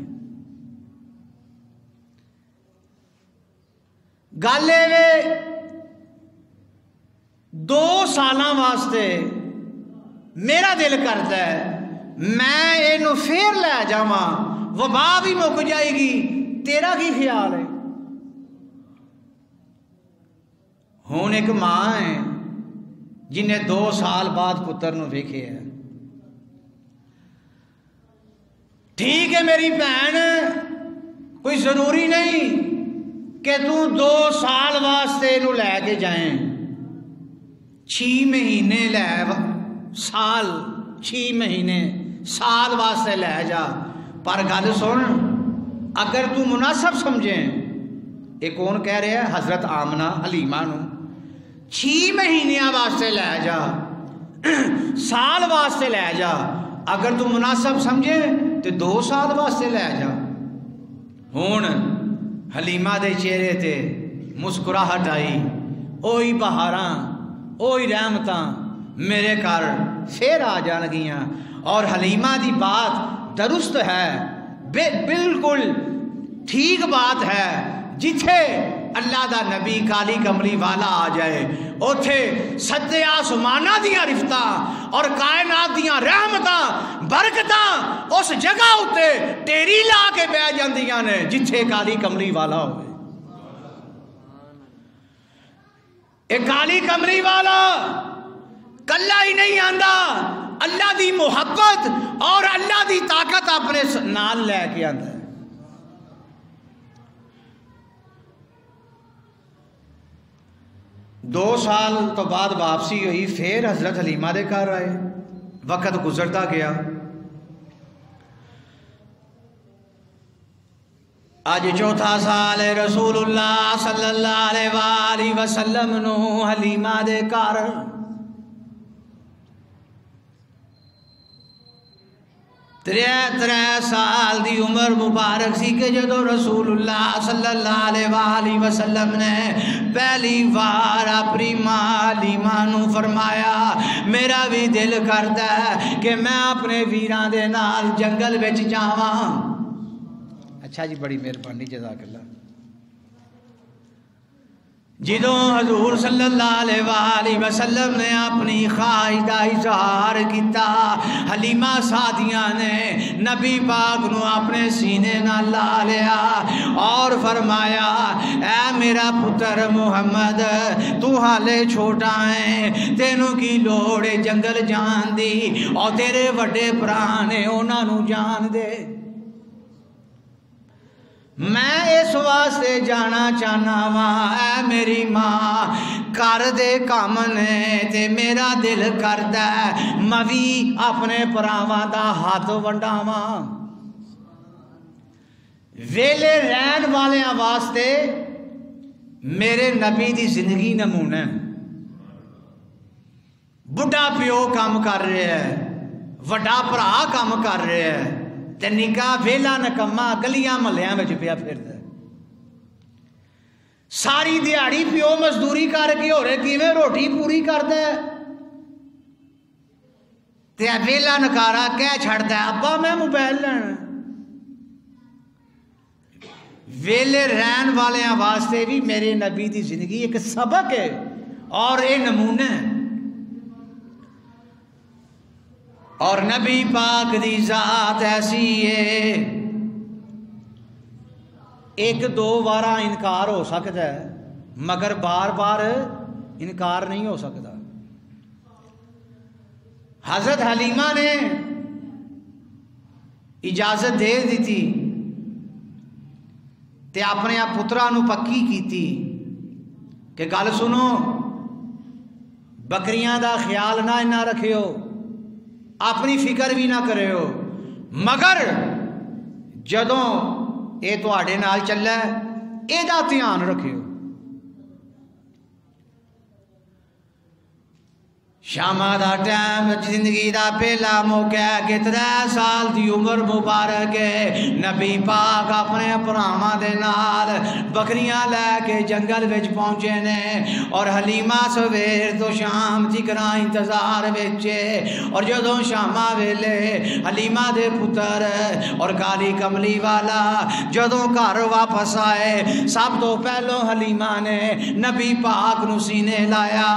गल वे 2 साल वास्ते मेरा दिल करता है मैं इनू फिर लै जावां, वबा भी मुक जाएगी, तेरा की ख्याल है? हुण एक मां है जिन्हें 2 साल बाद पुत्र नू वेखे है। ठीक है मेरी भैन, कोई जरूरी नहीं कि तू 2 साल वास्ते इनू लैके जाए, 6 महीने लै, साल 6 महीने साल वास्ते लै जा। पर गल सुन, अगर तू मुनासब समझे, ये कौन कह रहा है? हज़रत आमना हलीमा नू 6 महीनों वास्ते लै जा, साल वास्ते लै जा। अगर तू मुनासब समझे तो 2 साल वास्ते लै जा। हुण हलीमा दे चेहरे ते मुस्कुराहट आई, ओही बहारां ओही रहमतां मेरे घर फिर आ जाणगियां। और हलीमा दी बात दुरुस्त है, बिल्कुल ठीक बात है। जिथे अल्लाह दा नबी काली कमली वाला आ जाए, उथे सत्ते आसमाना दियां रिफ्तां और कायनात दियां रहमतां बरकतां उस जगह उत्ते टेरी ला के बह जांदियां ने जिथे काली कमली वाला होवे। एक काली कमली वाला कल्ला ही नहीं आंदा, अल्लाह दी मुहब्बत और अल्लाह दी ताकत अपने नाल लैके आंदा है। 2 साल तो बाद वापसी हुई, फिर हज़रत हलीमा दे घर आए। वक़्त गुजरता गया, अज 4था साल है रसूलुल्लाह सल्लल्लाहु अलैहि वसल्लम नू हलीमा दे घर। 3 साल दी उम्र मुबारक सी कि जदों रसूलुल्लाह सल्लल्लाहु अलैहि वसल्लम ने पहली बार अपनी मां हलीमा नू फरमाया, मेरा भी दिल करता है कि मैं अपने वीरां दे नाल जंगल विच जावां। अच्छा जी, बड़ी मेहरबानी, जज़ाकल्लाह। जिदों हजूर सल्लल्लाहु अलैहि वसल्लम ने अपनी ख्वाहिश का इजहार किया, हलीमा सादिया ने नबी पाक नू अपने सीने नाल ला लिया और फरमाया, ऐ मेरा पुत्र मुहम्मद, तू हाले छोटा है, तेनू की लोड़ है जंगल जान दी, और तेरे वड्डे भरा ने उन्हां नू जान दे। मैं इस वास्ते जाना चाहना वा, ऐ मेरी मां घर दे काम ने ते मेरा दिल करदा मैं भी अपने भरावां दा हाथ वंडावां। वेले रहन वालियां वास्ते मेरे नबी दी जिंदगी नमूना। बुढ़ा प्यो काम कर रहा है, वड्डा भरा काम कर रहा है, ते निका वेला नकम्मा गलियां महलियां में पिया फिरदा। सारी दिहाड़ी प्यो मजदूरी करके होरे किवें रोटी पूरी करदा है, ते वेला नकारा कह छड़दा अब्बा मैं मोबाइल लैना। वेले रहन वालियां वास्ते भी मेरे नबी की जिंदगी एक सबक है और ये नमूना है। और नबी पाक दी जात ऐसी है, 1-2 बार इनकार हो सकता है मगर बार बार इनकार नहीं हो सकता। हजरत हलीमा ने इजाजत दे दी थी ते अपने आप पुत्रा नू पक्की की थी कि गल सुनो, बकरियां दा ख्याल ना इन्ना रखियो, अपनी फिक्र भी ना करो, मगर जदों ये तुहाडे नाल चले एदा ध्यान रखियो। शामा दा टाइम जिंदगी दा पहला मौका है कि 3 साल की उम्र मुबारक है। नबी पाक अपने भरावां दे नाल बकरियां लैके जंगल विच पहुंचे ने और हलीमा सवेर तो शाम तिकरा इंतजार विच और जदों शामा वेले हलीमा दे पुत्र और काली कमली वाला जदों घर वापस आए सब तो पहलों हलीमा ने नबी पाक नूं सीने लाया,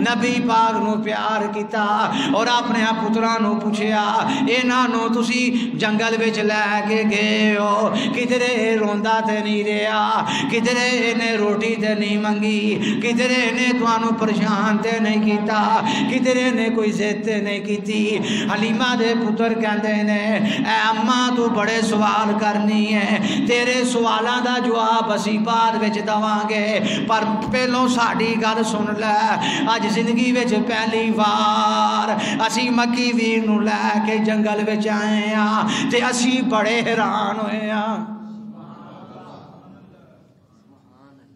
नबी पाक नूं प्यार किया और अपने पुत्रां नूं पुछया इन्हां नूं तुसी जंगल विच लैके गए हो, किधरे रोंदा ते नहीं रहा, किधरे इन्हें रोटी ते नहीं मंगी, किधरे ने तुहानूं परेशान ते नहीं किया, किधरे ने कोई जिद ते नहीं की। हलीमा दे पुत्र कहंदे ने ऐ अम्मा तू बड़े सवाल करनी है, तेरे सवालों का जवाब असी बाद विच दवांगे, पर पहलों साडी गल सुन लै। अज जिंदगी विच पहली बार असी मक्की वीर नूं लैके जंगल विच आए हां ते असी बड़े हैरान होए हां।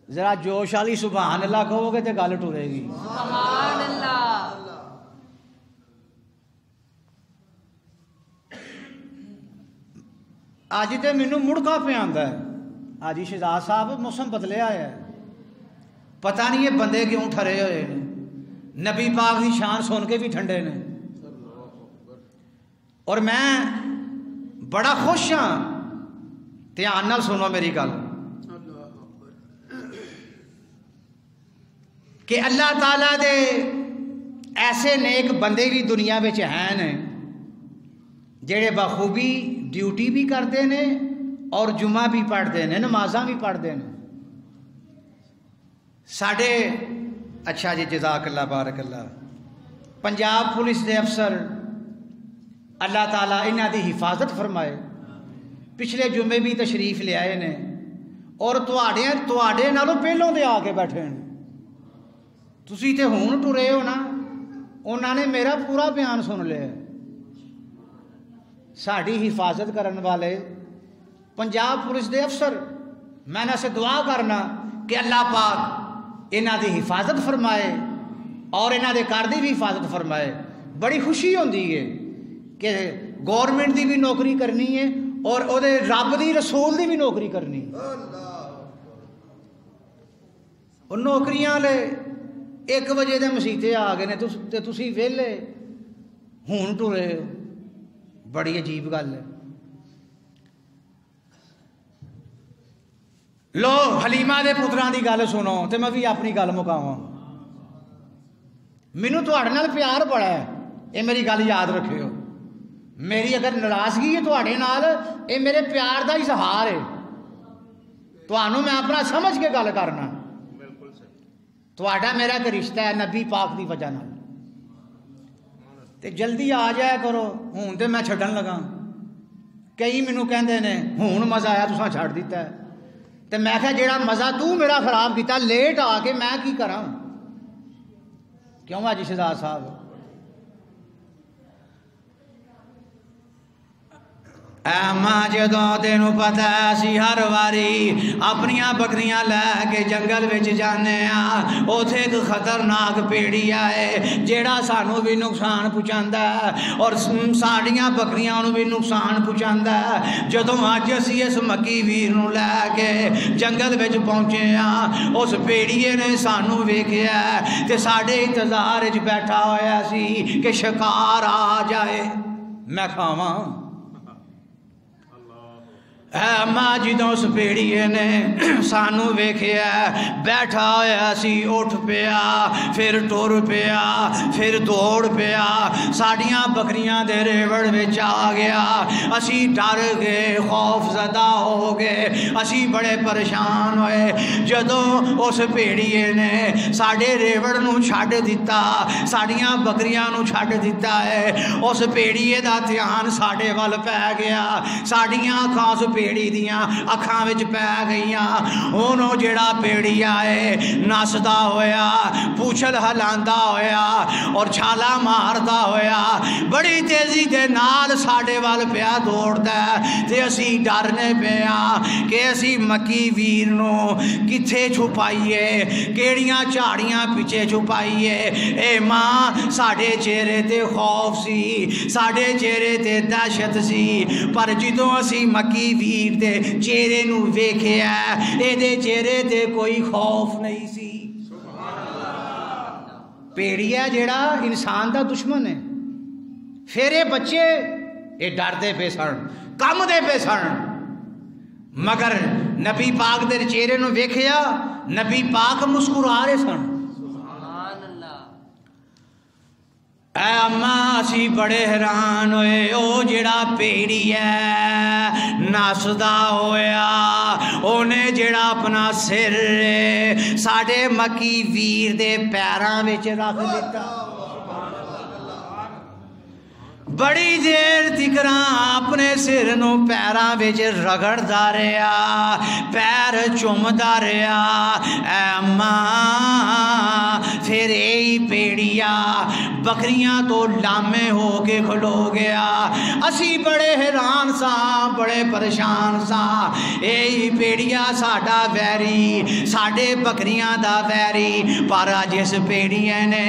जरा जोश वाली सुभान अल्लाह कहोगे तो गल टुरेगी। सुभान अल्लाह। अज तो मैनू मुड़का पे आंदा है, अज शहजाद साहब मौसम बदलिया है, पता नहीं ये बंदे क्यों ठरे हुए हैं। नबी पाक की शान सुन के भी ठंडे ने और मैं बड़ा खुश हाँ। ध्यान नाल सुनो मेरी गल कि अल्लाह ताला दे ऐसे नेक बंदे भी दुनिया में हैं ने जेड़े बखूबी ड्यूटी भी करते हैं और जुमा भी पढ़ते हैं, नमाजा भी पढ़ते हैं। साढ़े अच्छा जी जज़ाकल्लाह बारकल्लाह पंजाब पुलिस के अफसर अल्लाह ताला इन्हां दी हिफाजत फरमाए, पिछले जुमे भी तशरीफ ले आए ने और तुहाडे नालों पहलों दे आके बैठे हैं। तुसी ते हुण टुरे हो ना, उन्होंने मेरा पूरा बयान सुन लिया। साड़ी हिफाजत करने वाले पंजाब पुलिस के अफसर मैं से दुआ करना कि अल्लाह पाक इन्हां दी हिफाजत फरमाए और इन्हां दे घर दी भी हिफाजत फरमाए। बड़ी खुशी होंदी है कि गौरमेंट की भी नौकरी करनी है और ओदे रब दी रसूल की भी नौकरी करनी। और नौकरियां ले 1 बजे दे मसीते आ गए ने ते तुसी वेले हुण टुरे हो, बड़ी अजीब गल है। लो हलीमा दे पुत्रां दी गल सुनो ते मैं भी अपनी गल मुकावां। मैनू तुहाडे नाल प्यार बड़ा है, ये मेरी गल याद रखियो। मेरी अगर नाराजगी है तुहाडे नाल, ये मेरे प्यार का इजहार है। तुहानू मैं अपना समझ के गल करना, तुहाडा मेरा एक रिश्ता है नबी पाक की वजह नाल। ते जल्दी आ जाया करो, हुण ते मैं छड्डन लगा। कई मैनू कहंदे ने हुण मज़ा आया तुसां छड्ड दिता है, तो मैं क्या जेड़ा मज़ा तू मेरा खराब किया लेट आके मैं की करा। क्यों अज शहजाद साहब मां जदों तेनू पता है असी हर वारी अपनिया बकरियां लैके जंगल विच जाने आ, उथे एक खतरनाक भेड़िया है जेड़ा सानू भी नुकसान पहुँचाता है और साड़ियाँ बकरियां भी नुकसान पहुँचाता है। जदों अज असी इस मक्की वीर नू लैके जंगल विच पहुँचे आ, उस भेड़िए ने सानू वेखिया ते साडे इंतजार च बैठा होया सी कि शिकार आ जाए मैं खावां। मां जदों उस भेड़िए ने सानू वेखिया बैठा होया सी, उठ पिया फिर टुर पिया फिर दौड़ पिया, साड़ियाँ बकरियां दे रेवड़ विच आ गया। असी डर गए, खौफजदा हो गए, असी बड़े परेशान होए। जदों उस भेड़िए ने साडे रेवड़ नूं छड्ड दिता, साड़ियाँ बकरियां नूं छड्ड दिता है, उस भेड़िए दा ध्यान साडे वल पै गया। साड़ियां अखां उस भेड़ी दियां अखां विच पै गईयां। हुण जेड़ा भेड़िया है नसदा होया, पूछल हलांदा होया और छाला मारदा होया बड़ी तेजी दे नाल साडे वल पिया दौड़दा ते असी डरने पे आ कि असी मक्की वीर नूं किथे छुपाईए, केड़ियां झाड़ियां पिछे छुपाईए। ए मां साडे चेहरे ते खौफ सी, साडे चेहरे ते दहशत सी, पर जदों असी मक्की वीर दे चेहरे नूं वेखिया इहदे चेहरे ते कोई खौफ नहीं सी। भेड़िया जेड़ा इंसान दा दुश्मन है। फिर ये बच्चे ये डरते पे सन, कंबदे पे सन, मगर नबी पाक दे चेहरे नूं वेखिया नबी पाक मुस्कुरा रहे सन। ऐ अम्मा असी बड़े हैरान होए, ओ जेड़ा भेड़ी है नसदा होया ओने जेड़ा अपना सिर साडे मक्की वीर दे पैरां विच रख दिता। बड़ी देर तिकरा अपने सिर नूं पैरां विच रगड़दा रहा, पैर चुमदा रहा। ऐ अम्मा फिर यही भेड़िया बकरियां तो लामे हो के खलो गया। असी बड़े हैरान सा, बड़े परेशान सा। यही भेड़िया साडा वैरी, साडे बकरियां दा वैरी, पर अज इस भेड़िया ने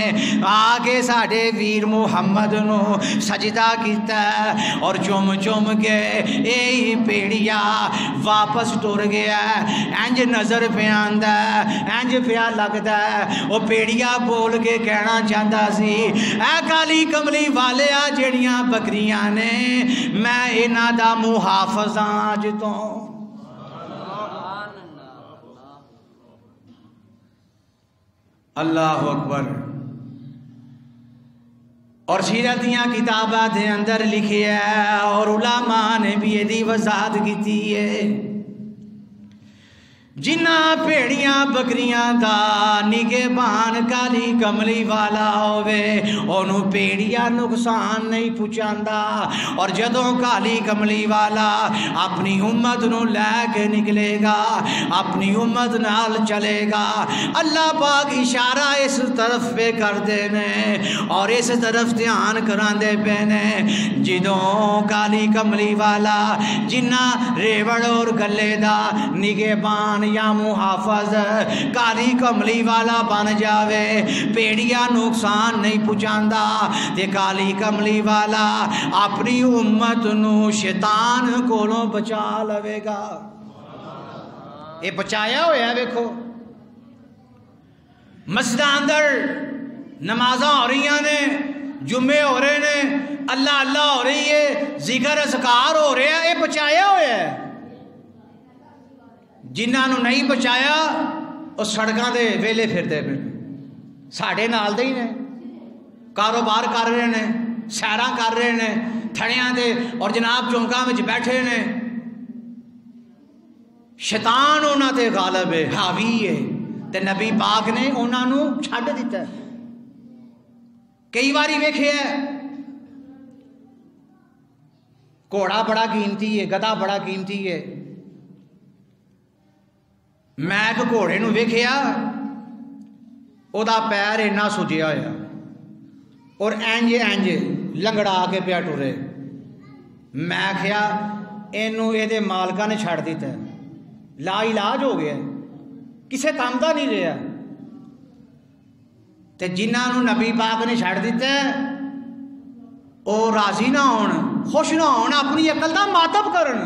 आके साडे वीर मुहम्मद नूं सजदा कीता और चुम चुम के यही भेड़िया वापस टुर गया। इंज नजर पे आंदा, इंज पिया लगदा वो भेड़िया बोल के कहना चाहता सी, ऐ काली कमली वाले आ जेड़ियां बकरियां ने मैं इन्हां दा मुहाफिज हां अज तो। अल्लाह अकबर। और सीरत दियां किताबां दे अंदर लिखे है और उलामा ने भी यदी वजाहत की है, जिन्ना भेड़ियां बकरियां दा निगहबान काली कमली वाला होवे ओनू भेड़िया नुकसान नहीं पहुंचांदा। और जदों काली कमली वाला अपनी उम्मत नू लैके निकलेगा, अपनी उम्मत नाल चलेगा, अल्लाह पाक इशारा इस तरफ पे करते ने और इस तरफ ध्यान करांदे पे ने। जदों काली कमली वाला जिन्ना रेवड़ और गले दा निगहबान या मुहाफिज काली कमली वाला बन जावे, भेड़िया नुकसान नहीं पहुंचांदा ते काली कमली वाला अपनी उम्मत नू शैतान कोलों बचा लवेगा। ये बचाया होया वेखो, मस्जिदां अंदर नमाज़ां हो रही ने, जुम्मे हो रहे ने, अल्लाह अल्लाह हो रही है, जिक्र अज़कार हो रहा है, ये बचाया होया है। जिन्होंने नहीं बचाया वो सड़कों के वेले फिरते पे साढ़े नाल दे ही ने, कारोबार कर रहे हैं, सैरां कर रहे हैं थड़ियां दे और जनाब चौंकां विच बैठे ने। शैतान उन्हां ते गालिब है, हावी है, ते नबी पाक ने उन्होंने छड्ड दिता। कई बारी वेखे घोड़ा बड़ा कीमती है, गधा बड़ा कीमती है। मैं एक घोड़े नूं वेखिया, ओदा पैर इन्ना सुजिया होया और इंज इंज लंगड़ा के पिया टुरे। मैं आख्या इनू ये मालका ने छड़ दिता, ला इलाज हो गया, किसी काम का नहीं रहा। ते जिन्होंने नबी पाक ने छड़ दिता वो राजी ना होन, खुश ना होन, अपनी अकल का मातब करन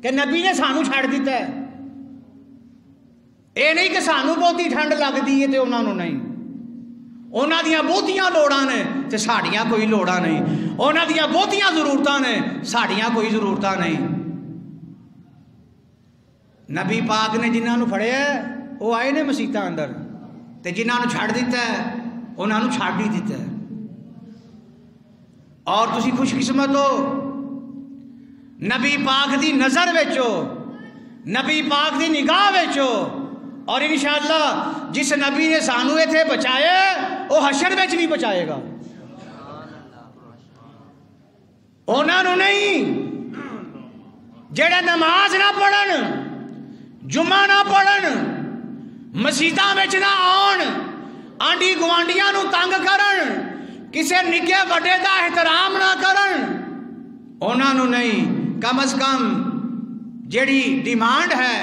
कि नबी ने सानू छड़ दिता। ये नहीं कि सानू बहुती ठंड लगती है तो उन्होंने नहीं, उन्हों दियां बहुतियां लोड़ां ने ते साड़ियां कोई लोड़ां नहीं, उन्हों दियां बहुतियां जरूरतां ने साड़ियां कोई जरूरतां नहीं। नबी पाक ने जिन्होंने फड़िया वो आए ने मसीतां अंदर, ते जिन्होंने छड़ दिता उन्होंने छड़ ही दिता। और तुसी खुशकिस्मत हो, नबी पाक की नज़र विच हो, नबी पाक की निगाह विच हो। और इंशाअल्लाह जिस नबी ने सानू इत्थे बचाया वो हशर विच भी बचाएगा। उन्होंने नहीं जेड़े नमाज ना पढ़न, जुम्मा ना पढ़न, मसीतां विच ना आउण, आंडी गुआंढियां नूं तंग करन, किसी निक्के वड्डे दा एहतराम ना करन, उन्हां नूं नहीं, कम अज कम जेड़ी डिमांड है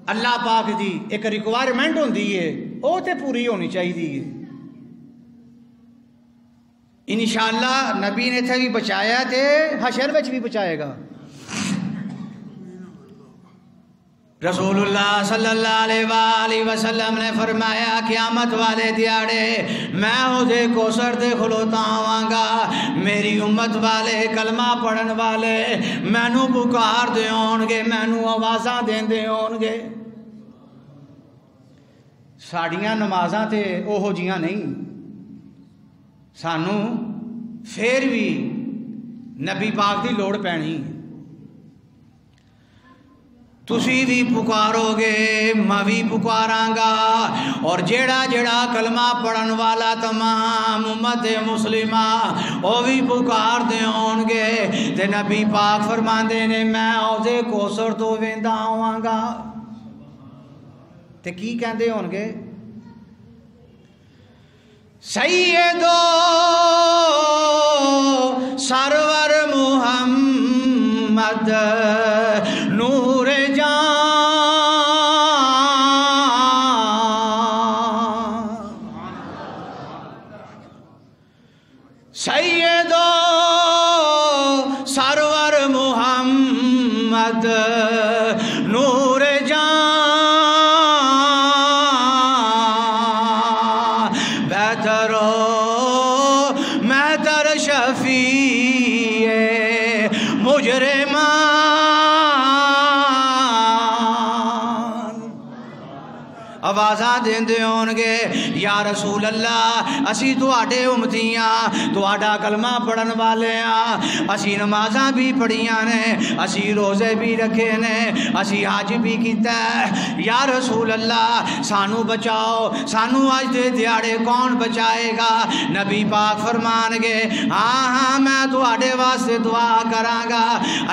अल्लाह पाक दी एक रिक्वायरमेंट होंदी है वो तो पूरी होनी चाहिए। इंशाअल्लाह नबी ने इत्थे भी बचाया ते हशर विच भी बचाएगा। रसूलुल्लाह सल्लल्लाहु अलैहि वसल्लम ने फरमाया क़यामत वाले दिहाड़े मैं उहदे कौसर ते खलोता होवांगा, मेरी उम्मत वाले कलमा पढ़न वाले मैनू पुकारदे होणगे, मैनू आवाज़ां देंदे होणगे। साड़ियां नमाज़ां ते ओहो जियां नहीं, सानू फिर भी नबी पाक की लोड़ पैनी। तुसी भी पुकारोगे मैं भी पुकारांगा, और जेड़ा जेड़ा कलमा पढ़न वाला तमाम उम्मत मुस्लिमा वो भी पुकार दे होणगे। ते नबी पाक फरमांदे ने मैं उहदे कौसर तो वेंदा आवांगा। ते की कहंदे होणगे? सैयदो सरवर मुहम्मद नूरे सैयदो सरवर मुहम्मद नूर जान बेहतरो मेहतर शफीए मुजरिमान। आवाज़ा देंदे होणगे या रसूल अल्लाह असी तुहाडे उम्मतियां, तुहाडा कलमा पढ़न वाले हाँ, असी नमाज़ां भी पढ़ियां ने, असी रोज़े भी रखे ने, असी हज भी कीता है। या रसूल अल्लाह सानू बचाओ, सानू अज दे दिहाड़े कौन बचाएगा? नबी पाक फरमानगे हाँ हाँ मैं तुहाडे वास्ते दुआ करांगा।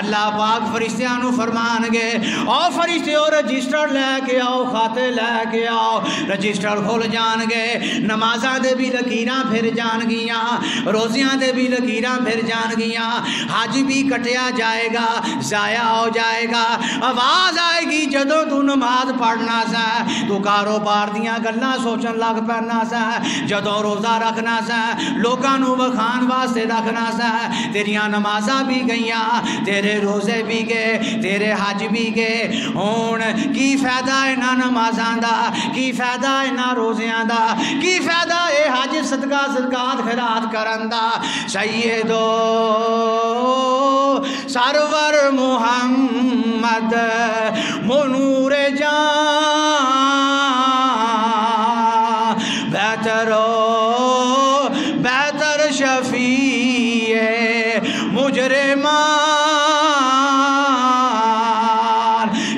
अल्लाह पाक फरिश्तियां नू फरमानगे ओ फरिश्तिओ रजिस्टर लैके आओ, खाते लैके आओ। रजिस्टर खुल जाणगे, नमाज़ां दे भी लकीरां फिर जाणगियां, रोज़ियां दे भी लकीरां फिर जाणगियां, हज भी कटिया जाएगा, ज़ाया हो जाएगा। आवाज़ आएगी जदों तू नमाज पढ़ना सा, तू कारोबार दियां गल्लां सोचन लग पैना सा, जदों रोज़ा रखना सा, लोकां नू वखाण वास्ते रखना सा, तेरियां नमाज़ां भी गईयां, तेरे रोज़े भी गए, तेरे हज भी गए। हुण की फायदा इन्हां नमाज़ां दा, की फायदा इन्हां रोज़ियां दा, की फायदा ए हज सदका ज़कात खैरात करन दा। सैयदो सरवर मुहम्मद मुनूर जान बेहतरो बेहतर शफीए मुजरिमान।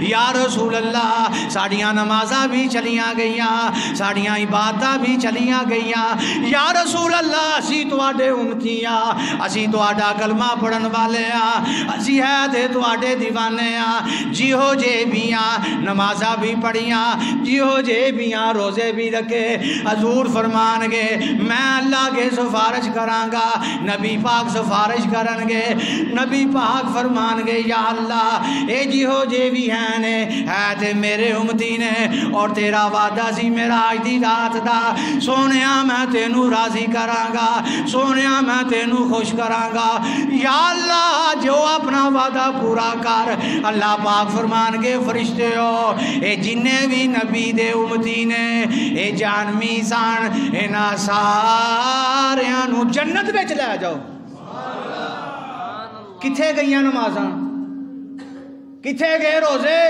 या रसूल अल्लाह साड़ियाँ नमाज़ां भी चलियां गईयां, साड़ियाँ इबादतां भी चलियां गईयां। या रसूल अल्लाह असी तुहाडे उम्मती आ, असी तुहाडा कलमा पढ़न वाले आ, असी है ते तुहाडे दीवाने आ। जिहो जे भी आ नमाज़ां भी पढ़ियां, जिहो जे भी आ रोज़े भी रखे। हजूर फरमानगे मैं अल्लाह के सिफारिश करांगा। नबी पाक सिफारिश करनगे, नबी पाक फरमानगे या अल्लाह ए जिहो जे भी हैं ने है ते मेरे उम्मती ने, और तेरा वादा सी मेरा अज दी रात दा, सोनिया मैं तेनू राजी करांगा, सोनिया मैं तेनू खुश करांगा। या अल्लाह जो अपना वादा पूरा कर। अल्लाह पाक फरमानगे फरिश्ते हो ए जिन्ने भी नबी दे उम्मती ने ए जानवी सन, इन्हां सारियां नू जन्नत विच लै जाओ। किथे गईयां नमाज़ां, किथे गए रोज़े?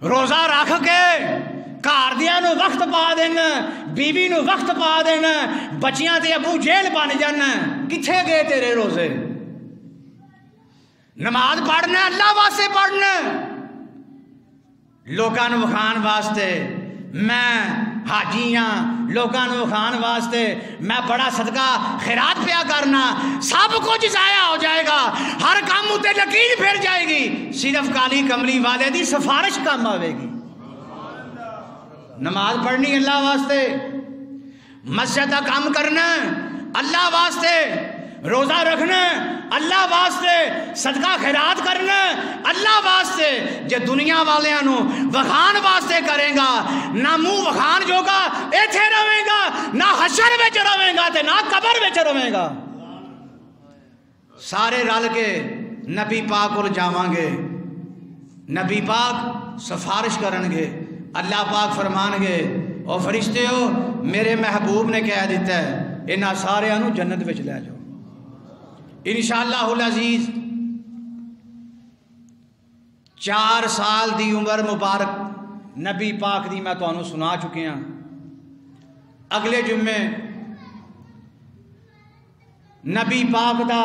रोज़ा रख के घर दियां नू वक्त पा देना, बीवी नू वक्त पा देना, बच्चियां ते अबू जेल बन जाना। किथे गए तेरे रोज़े? नमाज पढ़ना अल्लाह वास्ते पढ़ना, लोकां नू विखाण वास्ते मैं हाजी हाँ, लोगों को खान वास्ते मैं बड़ा सदका खैरात पिया करना, सब कुछ जाया हो जाएगा, हर काम उत्ते लकीर फिर जाएगी, सिर्फ काली कमली वाले दी सिफारिश काम आवेगी। नमाज पढ़नी अल्लाह वास्ते, मस्जिद का काम करना अल्लाह वास्ते, रोज़ा रखना अल्लाह वास्ते, सदका खैरात करना अल्लाह वास्ते। जे दुनिया वाले वखान वास्ते करेगा, ना मुंह वखान जोगा इथे रवेगा, ना हशर में रवेगा ते ना कबर में रवेगा। सारे रल के नबी पाक को जावांगे, नबी पाक सिफारिश करनगे, अल्लाह पाक फरमानगे और फरिश्ते हो मेरे महबूब ने कह दिता है इन्हां सारियां नूं जन्नत विच लै जाओ इंशाअल्लाहुल अजीज। 4 साल दी उम्र मुबारक नबी पाक दी मैं तुहानूं सुना चुकिया। अगले जुम्मे नबी पाक दा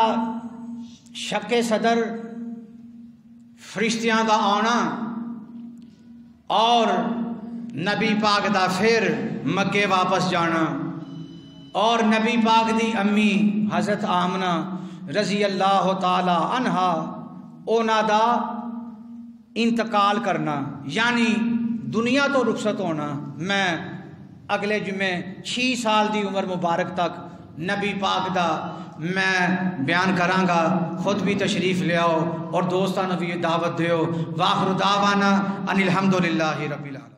शक्के सदर फरिश्तियां दा आना और नबी पाक दा फिर मक्के वापस जाना और नबी पाक दी अम्मी हज़रत आमना रजी अल्लाह ताला अन्हा उन्हां दा इंतकाल करना, यानी दुनिया तो रुखसत होना। मैं अगले जुम्मे 6 साल दी उम्र मुबारक तक नबी पाक दा मैं बयान करांगा। खुद भी तशरीफ़ ले आओ और दोस्तां नूं भी दावत दिओ। वाखिर दावाना अनिल हम्दुलिल्लाहि रब्बिल आलमीन।